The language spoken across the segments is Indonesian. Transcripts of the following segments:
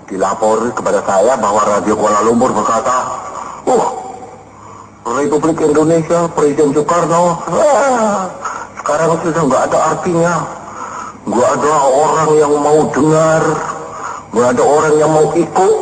Dilapor kepada saya bahwa Radio Kuala Lumpur berkata, Republik Indonesia, Presiden Soekarno, sekarang sudah nggak ada artinya. Nggak ada orang yang mau dengar, nggak ada orang yang mau ikut.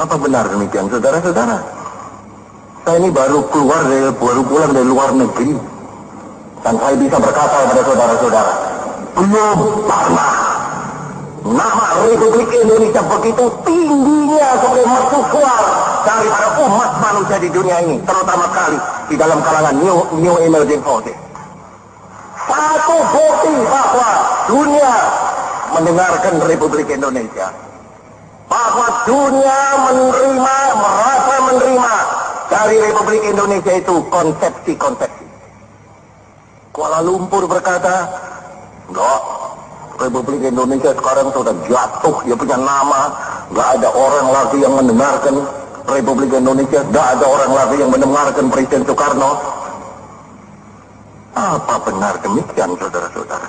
Apa benar demikian, saudara-saudara? Saya ini baru pulang dari luar negeri, dan saya bisa berkata kepada saudara-saudara, belum pernah nama Republik Indonesia begitu tingginya sebagai mercusuar daripada umat manusia di dunia ini, terutama sekali di dalam kalangan new emerging forces. Satu bukti bahwa dunia mendengarkan Republik Indonesia, bahwa dunia merasa menerima dari Republik Indonesia itu konsepsi-konsepsi. Kuala Lumpur berkata, enggak, Republik Indonesia sekarang sudah jatuh, dia punya nama, nggak ada orang lagi yang mendengarkan Republik Indonesia, nggak ada orang lagi yang mendengarkan Presiden Soekarno. Apa benar demikian, saudara-saudara?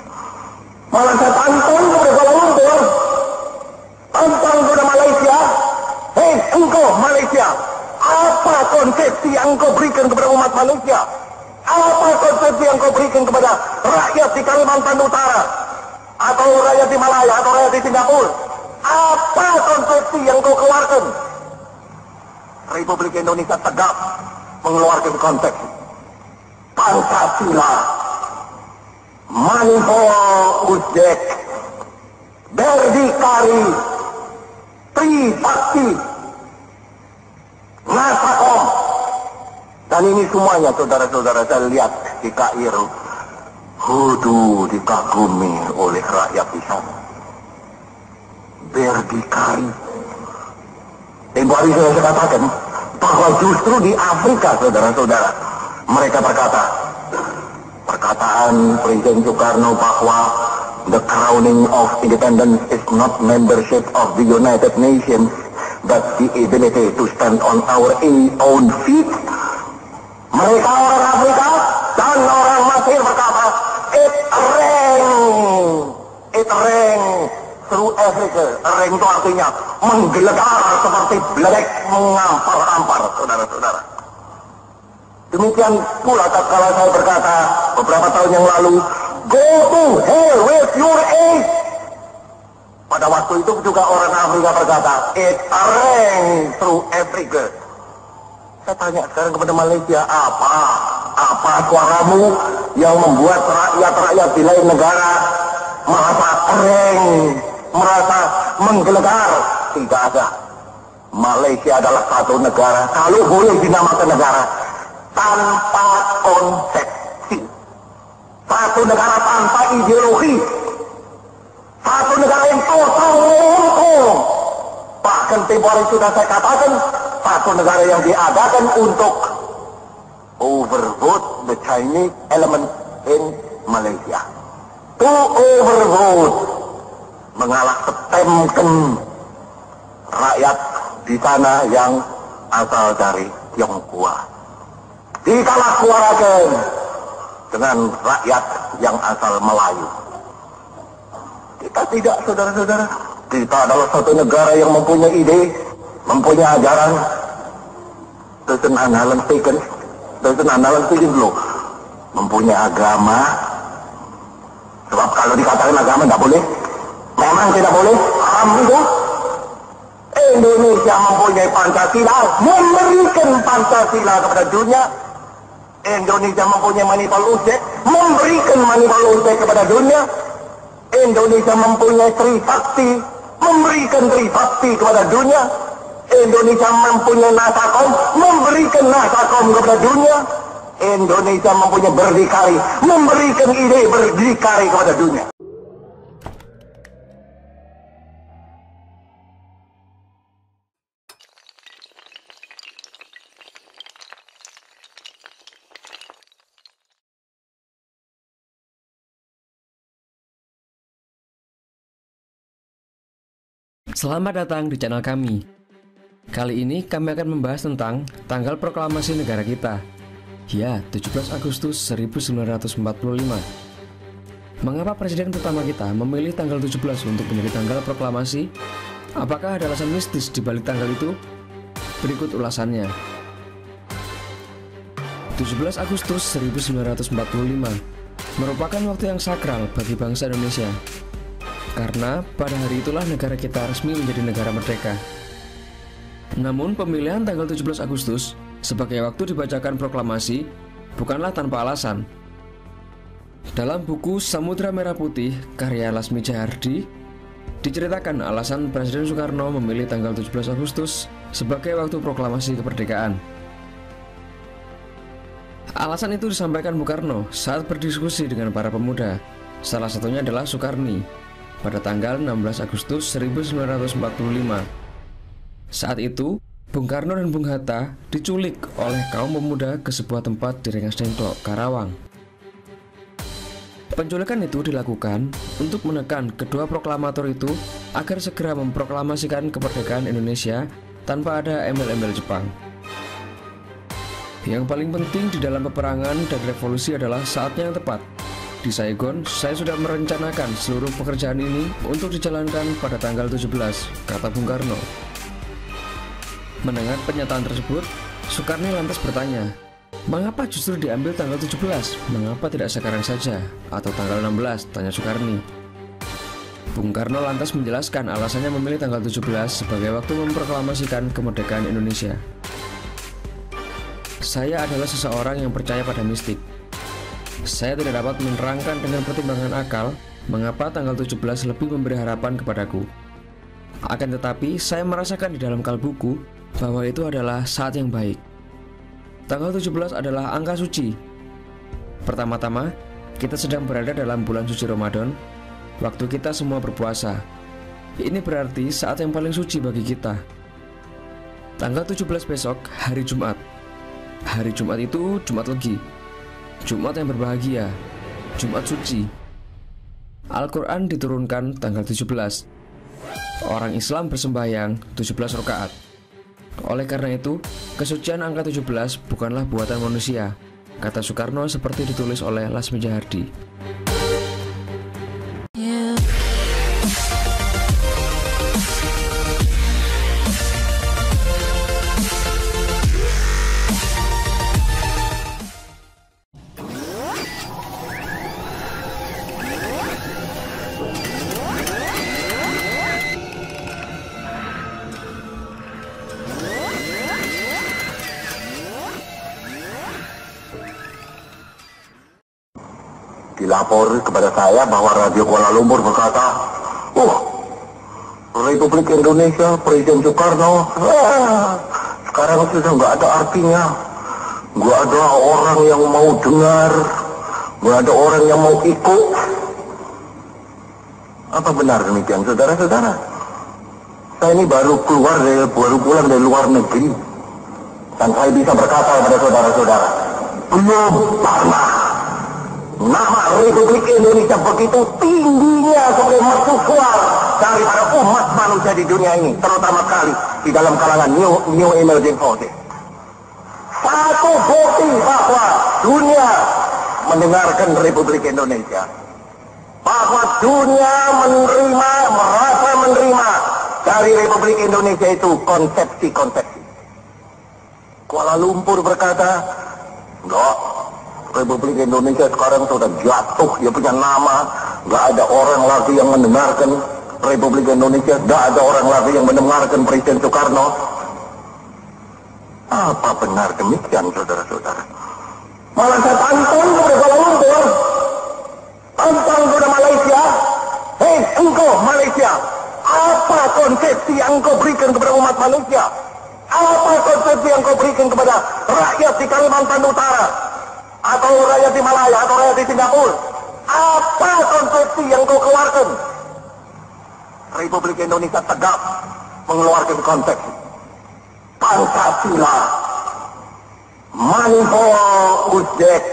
Malah saya pantang kepada Kuala Lumpur, pantang kepada Malaysia. Hei, engkau Malaysia, apa konsepsi yang engkau berikan kepada umat manusia? Apa konsepsi yang engkau berikan kepada rakyat di Kalimantan Utara, atau rakyat di Malaya, atau rakyat di Singapura? Apa konsepsi yang kau keluarkan? Republik Indonesia tegak mengeluarkan konsep Pancasila, Manipul Uzbek, Berdikari, Trisakti, Nasakom. Dan ini semuanya, saudara-saudara, saya lihat di Kairo, dikagumi oleh rakyat di sana. Berdikari. Tempoh hari saya katakan bahwa justru di Afrika, saudara-saudara, mereka berkata, perkataan Presiden Soekarno bahwa the crowning of independence is not membership of the United Nations, but the ability to stand on our own feet. Mereka orang Afrika dan orang Mesir berkata, it rang through Africa. Rang itu artinya menggelegar seperti beledek mengampar-ampar, saudara-saudara. Demikian pula tatkala saya berkata beberapa tahun yang lalu, go to hell with your age. Pada waktu itu juga orang Afrika berkata, it rang through Africa. Saya tanya sekarang kepada Malaysia, apa suaramu yang membuat rakyat-rakyat di lain negara merasa kering, merasa menggelegar? Tidak ada. Malaysia adalah satu negara, kalau boleh dinamakan negara, tanpa konsepsi. Satu negara tanpa ideologi. Satu negara yang total lumpuh. Bahkan tempoh hari sudah saya katakan, satu negara yang diadakan untuk overvote the Chinese element in Malaysia. To overvote, mengalah setemkan rakyat di sana yang asal dari Tionghoa. Dikalah suarakan dengan rakyat yang asal Melayu. Kita tidak, saudara-saudara. Kita adalah satu negara yang mempunyai ide, mempunyai ajaran. Doesn't andalan dulu. Mempunyai agama. Sebab kalau dikatakan agama tidak boleh, memang tidak boleh, haram itu. Indonesia mempunyai Pancasila, memberikan Pancasila kepada dunia. Indonesia mempunyai Manipul Uzbek, memberikan Manipul Uzbek kepada dunia. Indonesia mempunyai Trisakti, memberikan Trisakti kepada dunia. Indonesia mempunyai Nasakom, memberikan Nasakom kepada dunia. Indonesia mempunyai Berdikari, memberikan ide Berdikari kepada dunia. Selamat datang di channel kami. Kali ini kami akan membahas tentang tanggal proklamasi negara kita. Ya, 17 Agustus 1945. Mengapa presiden pertama kita memilih tanggal 17 untuk menjadi tanggal proklamasi? Apakah ada alasan mistis di balik tanggal itu? Berikut ulasannya. 17 Agustus 1945 merupakan waktu yang sakral bagi bangsa Indonesia. Karena pada hari itulah negara kita resmi menjadi negara merdeka. Namun pemilihan tanggal 17 Agustus sebagai waktu dibacakan proklamasi bukanlah tanpa alasan. Dalam buku Samudra Merah Putih karya Lasmi Jahardi diceritakan alasan Presiden Soekarno memilih tanggal 17 Agustus sebagai waktu proklamasi kemerdekaan. Alasan itu disampaikan Bung Karno saat berdiskusi dengan para pemuda, salah satunya adalah Soekarni, pada tanggal 16 Agustus 1945. Saat itu, Bung Karno dan Bung Hatta diculik oleh kaum pemuda ke sebuah tempat di Rengas Dengklok, Karawang. Penculikan itu dilakukan untuk menekan kedua proklamator itu agar segera memproklamasikan kemerdekaan Indonesia tanpa ada embel-embel Jepang. Yang paling penting di dalam peperangan dan revolusi adalah saatnya yang tepat. Di Saigon, saya sudah merencanakan seluruh pekerjaan ini untuk dijalankan pada tanggal 17, kata Bung Karno. Mendengar pernyataan tersebut, Soekarno lantas bertanya, mengapa justru diambil tanggal 17? Mengapa tidak sekarang saja? Atau tanggal 16? Tanya Soekarni. Bung Karno lantas menjelaskan alasannya memilih tanggal 17 sebagai waktu memproklamasikan kemerdekaan Indonesia. Saya adalah seseorang yang percaya pada mistik. Saya tidak dapat menerangkan dengan pertimbangan akal mengapa tanggal 17 lebih memberi harapan kepadaku. Akan tetapi, saya merasakan di dalam kalbuku bahwa itu adalah saat yang baik. Tanggal 17 adalah angka suci. Pertama-tama, kita sedang berada dalam bulan suci Ramadan, waktu kita semua berpuasa. Ini berarti saat yang paling suci bagi kita. Tanggal 17 besok, hari Jumat. Hari Jumat itu Jumat Legi, Jumat yang berbahagia, Jumat suci. Al-Quran diturunkan tanggal 17. Orang Islam bersembahyang 17 rakaat. Oleh karena itu, kesucian angka 17 bukanlah buatan manusia, kata Soekarno seperti ditulis oleh Lasmi Jahardi. Dilapor kepada saya bahwa Radio Kuala Lumpur berkata, Republik Indonesia, Presiden Soekarno, sekarang sudah nggak ada artinya. Nggak ada orang yang mau dengar, nggak ada orang yang mau ikut. Apa benar demikian, saudara-saudara? Saya ini baru pulang dari luar negeri, dan saya bisa berkata kepada saudara-saudara, belum pernah nama Republik Indonesia begitu tingginya sebagai mercusuar daripada umat manusia di dunia ini, terutama sekali di dalam kalangan new emerging forces. Satu bukti bahwa dunia mendengarkan Republik Indonesia, bahwa dunia merasa menerima dari Republik Indonesia itu konsepsi-konsepsi. Kuala Lumpur berkata, enggak, Republik Indonesia sekarang sudah jatuh, dia punya nama, nggak ada orang lagi yang mendengarkan Republik Indonesia, nggak ada orang lagi yang mendengarkan Presiden Soekarno. Apa benar demikian, saudara-saudara? Malah saya tantang kepada Kuala Lumpur, tantang kepada Malaysia. Hei, engkau Malaysia, apa konsepsi yang engkau berikan kepada umat manusia? Apa konsepsi yang engkau berikan kepada rakyat di Kalimantan Utara? Atau rakyat di Malaya, atau rakyat di Singapura? Apa konsepsi yang kau keluarkan? Republik Indonesia tegak mengeluarkan konsepsi Pancasila, Manipur Uzbek,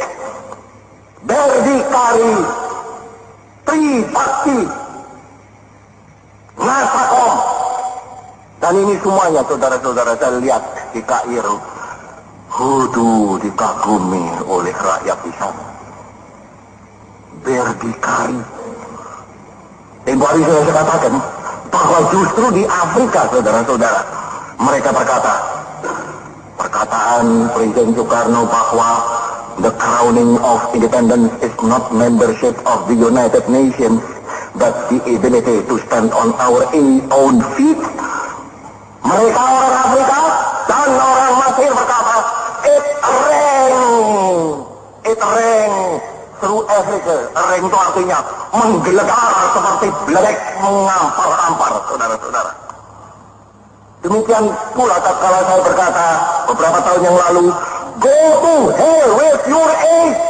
Berdikari, Tribakti, Nasakom. Dan ini semuanya, saudara-saudara, saya lihat di Kairo, dikagumi oleh rakyat di sana. berdikari. Tempo hari saya katakan bahwa justru di Afrika, saudara-saudara, mereka perkataan Presiden Soekarno bahwa the crowning of independence is not membership of the United Nations, but the ability to stand on our own feet. Mereka orang Afrika dan orang Mesir berkata, it rang through Africa. Rang itu artinya menggelegar seperti beledek mengampar-ampar, saudara-saudara. Demikian pula tatkala saya berkata beberapa tahun yang lalu, go to hell with your age.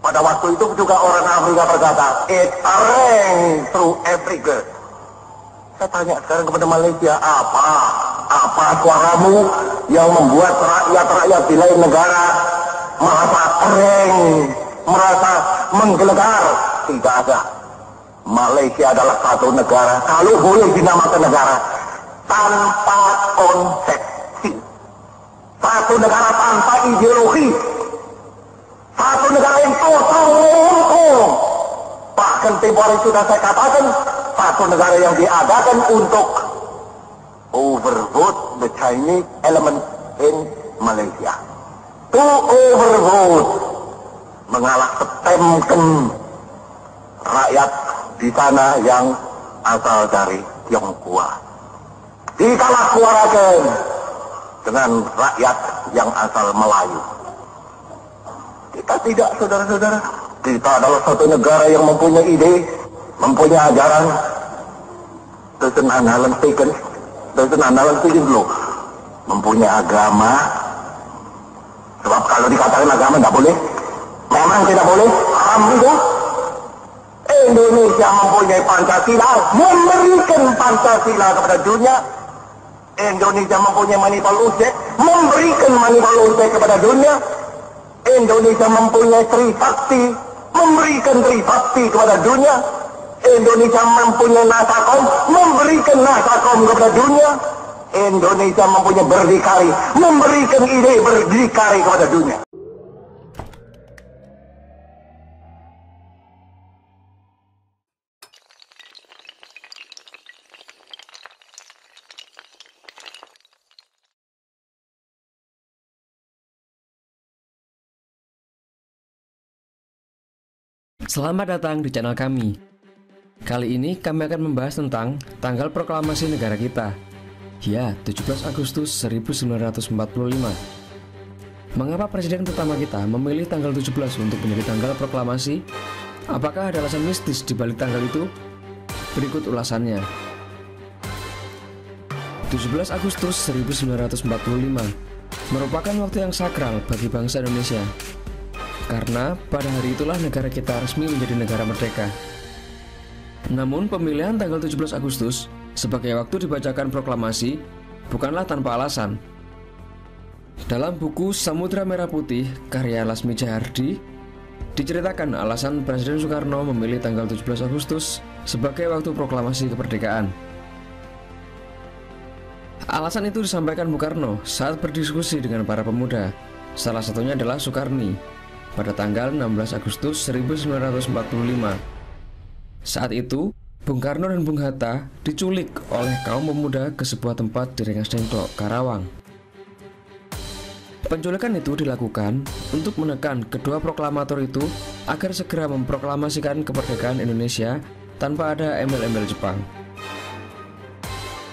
Pada waktu itu juga orang Afrika berkata, it rang through Africa. Saya tanya sekarang kepada Malaysia, apa suaramu yang membuat rakyat-rakyat di lain negara merasa reng, merasa menggelegar? Tidak ada. Malaysia adalah satu negara, kalau boleh dinamakan negara, tanpa konsepsi. Satu negara tanpa ideologi. Satu negara yang total runtuh. Bahkan tempoh hari sudah saya katakan, satu negara yang diadakan untuk overvote the Chinese element in Malaysia. To overvote, mengalah setemkan rakyat di sana yang asal dari Tionghoa. Dikalah suarakan dengan rakyat yang asal Melayu. Kita tidak, saudara-saudara. Kita adalah satu negara yang mempunyai ide, mempunyai ajaran. Doesn't analan dulu. Mempunyai agama. Sebab kalau dikatakan agama tidak boleh, memang tidak boleh, haram itu. Indonesia mempunyai Pancasila, memberikan Pancasila kepada dunia. Indonesia mempunyai Manipal-Use, memberikan Manipal-Use kepada dunia. Indonesia mempunyai Trisakti, memberikan Trisakti kepada dunia. Indonesia mempunyai Nasakom, memberikan Nasakom kepada dunia. Indonesia mempunyai berdikari, memberikan ide berdikari kepada dunia. Selamat datang di channel kami. Kali ini kami akan membahas tentang tanggal proklamasi negara kita. Ya, 17 Agustus 1945. Mengapa presiden pertama kita memilih tanggal 17 untuk menjadi tanggal proklamasi? Apakah ada alasan mistis di balik tanggal itu? Berikut ulasannya. 17 Agustus 1945 merupakan waktu yang sakral bagi bangsa Indonesia. Karena pada hari itulah negara kita resmi menjadi negara merdeka. Namun pemilihan tanggal 17 Agustus sebagai waktu dibacakan proklamasi bukanlah tanpa alasan. Dalam buku Samudra Merah Putih karya Lasmi Jahardi diceritakan alasan Presiden Soekarno memilih tanggal 17 Agustus sebagai waktu proklamasi kemerdekaan. Alasan itu disampaikan Bung Karno saat berdiskusi dengan para pemuda. Salah satunya adalah Soekarni pada tanggal 16 Agustus 1945. Saat itu, Bung Karno dan Bung Hatta diculik oleh kaum pemuda ke sebuah tempat di Rengas Dengklok, Karawang. Penculikan itu dilakukan untuk menekan kedua proklamator itu agar segera memproklamasikan kemerdekaan Indonesia tanpa ada embel-embel Jepang.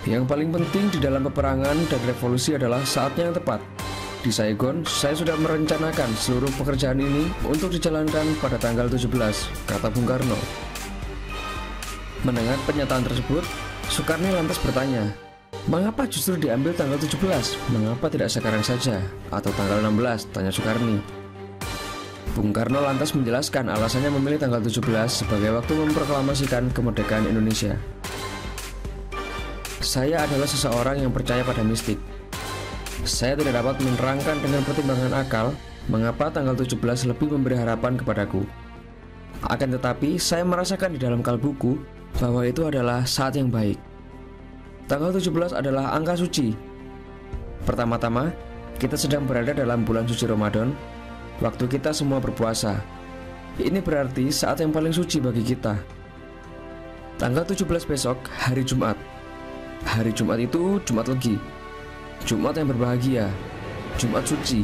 Yang paling penting di dalam peperangan dan revolusi adalah saatnya yang tepat. Di Saigon, saya sudah merencanakan seluruh pekerjaan ini untuk dijalankan pada tanggal 17, kata Bung Karno. Mendengar pernyataan tersebut, Soekarno lantas bertanya, mengapa justru diambil tanggal 17? Mengapa tidak sekarang saja? Atau tanggal 16? Tanya Soekarno. Bung Karno lantas menjelaskan alasannya memilih tanggal 17 sebagai waktu memproklamasikan kemerdekaan Indonesia. Saya adalah seseorang yang percaya pada mistik. Saya tidak dapat menerangkan dengan pertimbangan akal mengapa tanggal 17 lebih memberi harapan kepadaku. Akan tetapi, saya merasakan di dalam kalbuku bahwa itu adalah saat yang baik. Tanggal 17 adalah angka suci. Pertama-tama, kita sedang berada dalam bulan suci Ramadan, waktu kita semua berpuasa. Ini berarti saat yang paling suci bagi kita. Tanggal 17 besok, hari Jumat. Hari Jumat itu Jumat Legi, Jumat yang berbahagia, Jumat suci.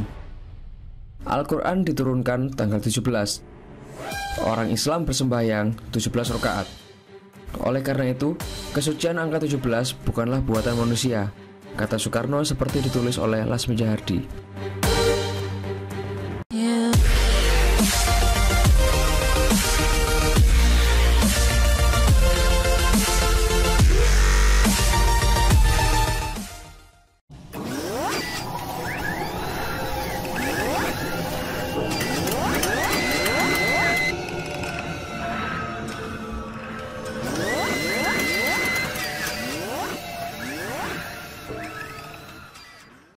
Al-Quran diturunkan tanggal 17. Orang Islam bersembahyang 17 rakaat. Oleh karena itu, kesucian angka 17 bukanlah buatan manusia, kata Soekarno seperti ditulis oleh Lasmi Jahardi.